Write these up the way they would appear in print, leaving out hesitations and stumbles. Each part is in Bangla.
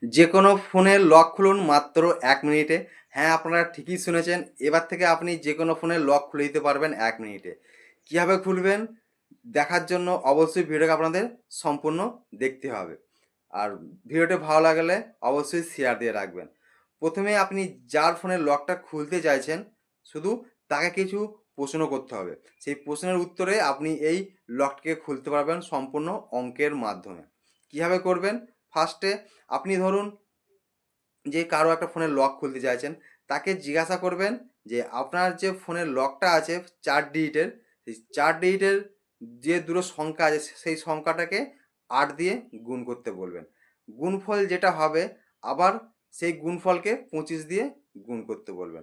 যে কোনো ফোনের লক খুলুন মাত্র ১ মিনিটে। হ্যাঁ, আপনারা ঠিকই শুনেছেন। এবার থেকে আপনি যে কোনো ফোনের লক খুলে দিতে পারবেন ১ মিনিটে। কীভাবে খুলবেন দেখার জন্য অবশ্যই ভিডিওটা আপনাদের সম্পূর্ণ দেখতে হবে। আর ভিডিওটি ভালো লাগলে অবশ্যই শেয়ার দিয়ে রাখবেন। প্রথমে আপনি যার ফোনের লকটা খুলতে চাইছেন শুধু তাকে কিছু প্রশ্ন করতে হবে। সেই প্রশ্নের উত্তরে আপনি এই লকটিকে খুলতে পারবেন সম্পূর্ণ অঙ্কের মাধ্যমে। কীভাবে করবেন? ফার্স্টে আপনি ধরুন যে কারো একটা ফোনের লক খুলতে চাইছেন, তাকে জিজ্ঞাসা করবেন যে আপনার যে ফোনের লকটা আছে ৪ ডিজিটের, সেই ৪ ডিজিটের যে দুটো সংখ্যা আছে সেই সংখ্যাটাকে ৮ দিয়ে গুণ করতে বলবেন। গুণফল যেটা হবে আবার সেই গুণফলকে ২৫ দিয়ে গুণ করতে বলবেন।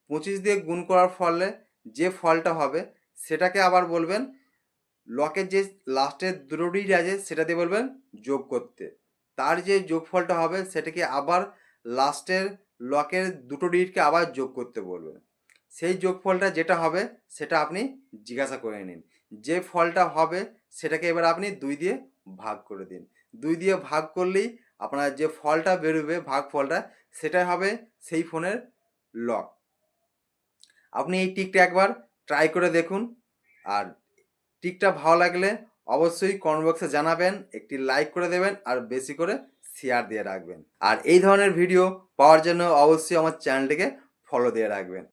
২৫ দিয়ে গুণ করার ফলে যে ফলটা হবে সেটাকে আবার বলবেন লকের যে লাস্টের দুটো ডিজিট আছে সেটা দিয়ে বলবেন যোগ করতে। তার যে যোগফলটা হবে সেটাকে আবার লাস্টের লকের দুটো ডিজিটকে আবার যোগ করতে বলবেন। সেই যোগফলটা যেটা হবে সেটা আপনি জিজ্ঞাসা করে নিন। যে ফলটা হবে সেটাকে এবার আপনি ২ দিয়ে ভাগ করে দিন। ২ দিয়ে ভাগ করলেই আপনার যে ফলটা বেরোবে ভাগফলটা সেটাই হবে সেই ফোনের লক। আপনি এই ট্রিকটা একবার ট্রাই করে দেখুন। আর ট্রিকটা ভালো লাগলে অবশ্যই কমেন্ট বক্সে জানাবেন, একটি লাইক করে দেবেন আর বেশি করে শেয়ার দিয়ে রাখবেন। আর এই ধরনের ভিডিও পাওয়ার জন্য অবশ্যই আমার চ্যানেলটিকে ফলো দিয়ে রাখবেন।